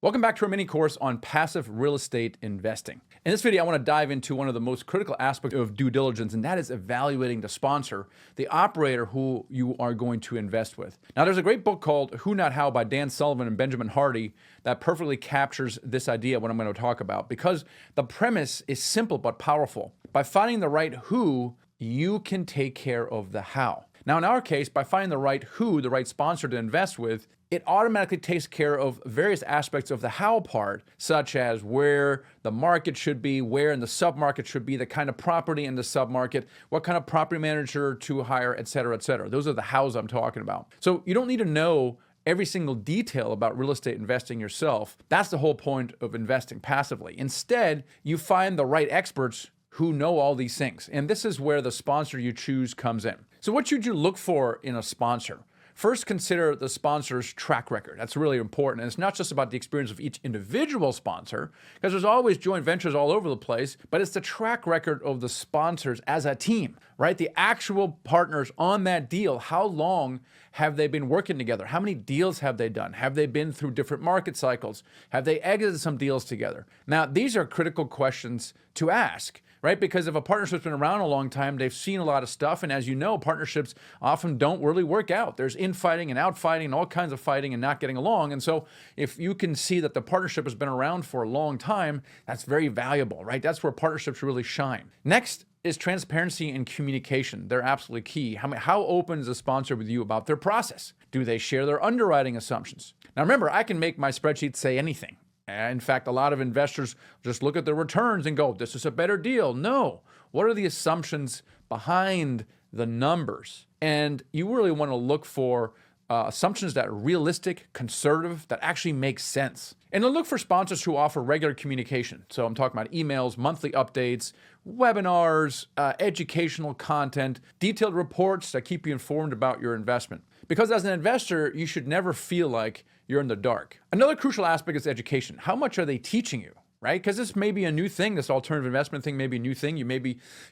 Welcome back to our mini course on passive real estate investing. In this video, I want to dive into one of the most critical aspects of due diligence, and that is evaluating the sponsor, the operator who you are going to invest with. Now, there's a great book called Who Not How by Dan Sullivan and Benjamin Hardy that perfectly captures this idea, what I'm going to talk about, because the premise is simple but powerful. By finding the right who, you can take care of the how. Now, in our case, by finding the right who, the right sponsor to invest with, it automatically takes care of various aspects of the how part, such as where the market should be, where in the submarket should be, the kind of property in the submarket, what kind of property manager to hire, et cetera, et cetera. Those are the hows I'm talking about. So you don't need to know every single detail about real estate investing yourself. That's the whole point of investing passively. Instead, you find the right experts who know all these things. And this is where the sponsor you choose comes in. So what should you look for in a sponsor? First, consider the sponsor's track record. That's really important. And it's not just about the experience of each individual sponsor, because there's always joint ventures all over the place, but it's the track record of the sponsors as a team, right? The actual partners on that deal. How long have they been working together? How many deals have they done? Have they been through different market cycles? Have they exited some deals together? Now, these are critical questions to ask, right? Because if a partnership's been around a long time, they've seen a lot of stuff. And as you know, partnerships often don't really work out. There's infighting and outfighting and all kinds of fighting and not getting along. And so if you can see that the partnership has been around for a long time, that's very valuable, right? That's where partnerships really shine. Next is transparency and communication. They're absolutely key. How open is a sponsor with you about their process? Do they share their underwriting assumptions? Now remember, I can make my spreadsheet say anything. In fact, a lot of investors just look at the returns and go, this is a better deal. No. What are the assumptions behind the numbers? And you really want to look for assumptions that are realistic, conservative, that actually make sense. And then look for sponsors who offer regular communication. So I'm talking about emails, monthly updates, webinars, educational content, detailed reports that keep you informed about your investment. Because as an investor, you should never feel like you're in the dark. Another crucial aspect is education. How much are they teaching you? Right? Because this may be a new thing. This alternative investment thing may be a new thing.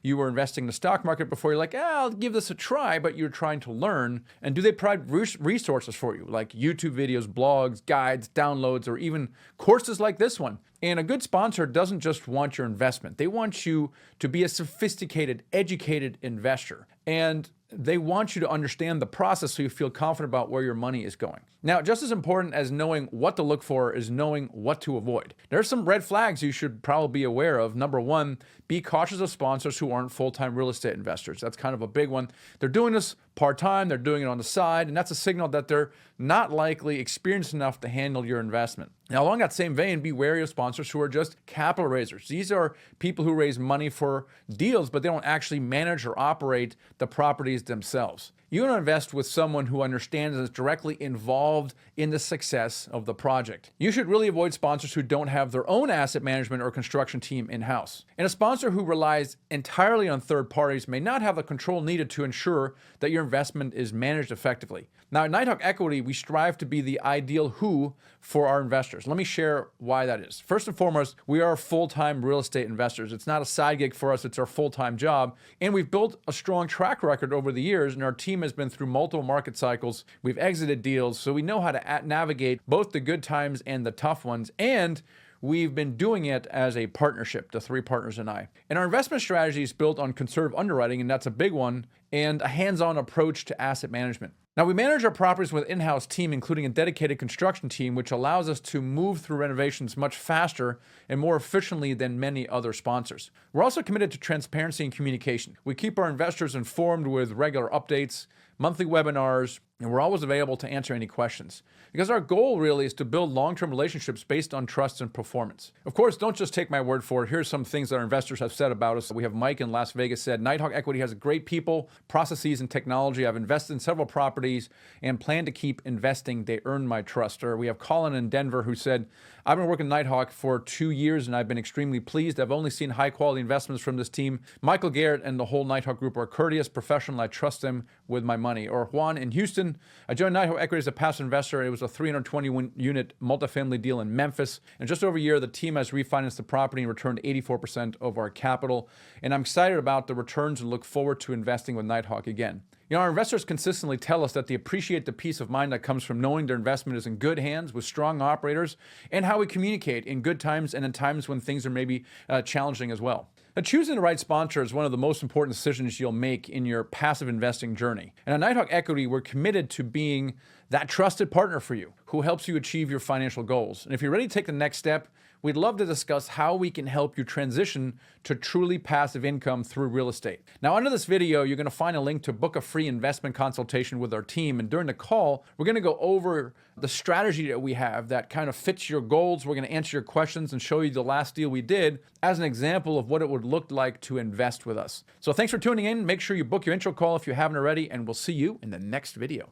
You were investing in the stock market before. You're like, I'll give this a try, but you're trying to learn. And do they provide resources for you, like YouTube videos, blogs, guides, downloads, or even courses like this one? And a good sponsor doesn't just want your investment. They want you to be a sophisticated, educated investor. And they want you to understand the process so you feel confident about where your money is going. Now, just as important as knowing what to look for is knowing what to avoid. There are some red flags you should probably be aware of. Number one, be cautious of sponsors who aren't full-time real estate investors. That's kind of a big one. They're doing this part-time, they're doing it on the side, and that's a signal that they're not likely experienced enough to handle your investment. Now, along that same vein, be wary of sponsors who are just capital raisers. These are people who raise money for deals, but they don't actually manage or operate the properties themselves. You want to invest with someone who understands and is directly involved in the success of the project. You should really avoid sponsors who don't have their own asset management or construction team in-house. And a sponsor who relies entirely on third parties may not have the control needed to ensure that your investment is managed effectively. Now, at Nighthawk Equity, we strive to be the ideal who for our investors. Let me share why that is. First and foremost, we are full-time real estate investors. It's not a side gig for us, it's our full-time job. And we've built a strong track record over the years, and our team has been through multiple market cycles. We've exited deals, so we know how to navigate both the good times and the tough ones. And we've been doing it as a partnership, the three partners and I. And our investment strategy is built on conservative underwriting, and that's a big one, and a hands-on approach to asset management. Now, we manage our properties with an in-house team, including a dedicated construction team, which allows us to move through renovations much faster and more efficiently than many other sponsors. We're also committed to transparency and communication. We keep our investors informed with regular updates, monthly webinars, and we're always available to answer any questions. Because our goal really is to build long-term relationships based on trust and performance. Of course, don't just take my word for it. Here's some things that our investors have said about us. We have Mike in Las Vegas said, Nighthawk Equity has great people, processes, and technology. I've invested in several properties and plan to keep investing. They earn my trust. Or we have Colin in Denver who said, I've been working Nighthawk for 2 years and I've been extremely pleased. I've only seen high-quality investments from this team. Michael Garrett and the whole Nighthawk group are courteous, professional. I trust them with my money. Or Juan in Houston, I joined Nighthawk Equity as a passive investor. It was a 321-unit multifamily deal in Memphis. And just over a year, the team has refinanced the property and returned 84% of our capital. And I'm excited about the returns and look forward to investing with Nighthawk again. Our investors consistently tell us that they appreciate the peace of mind that comes from knowing their investment is in good hands with strong operators, and how we communicate in good times and in times when things are maybe challenging as well. Now, choosing the right sponsor is one of the most important decisions you'll make in your passive investing journey. And at Nighthawk Equity, we're committed to being that trusted partner for you who helps you achieve your financial goals. And if you're ready to take the next step, we'd love to discuss how we can help you transition to truly passive income through real estate. Now, under this video, you're going to find a link to book a free investment consultation with our team. And during the call, we're going to go over the strategy that we have that kind of fits your goals. We're going to answer your questions and show you the last deal we did as an example of what it would look like to invest with us. So thanks for tuning in. Make sure you book your intro call if you haven't already, and we'll see you in the next video.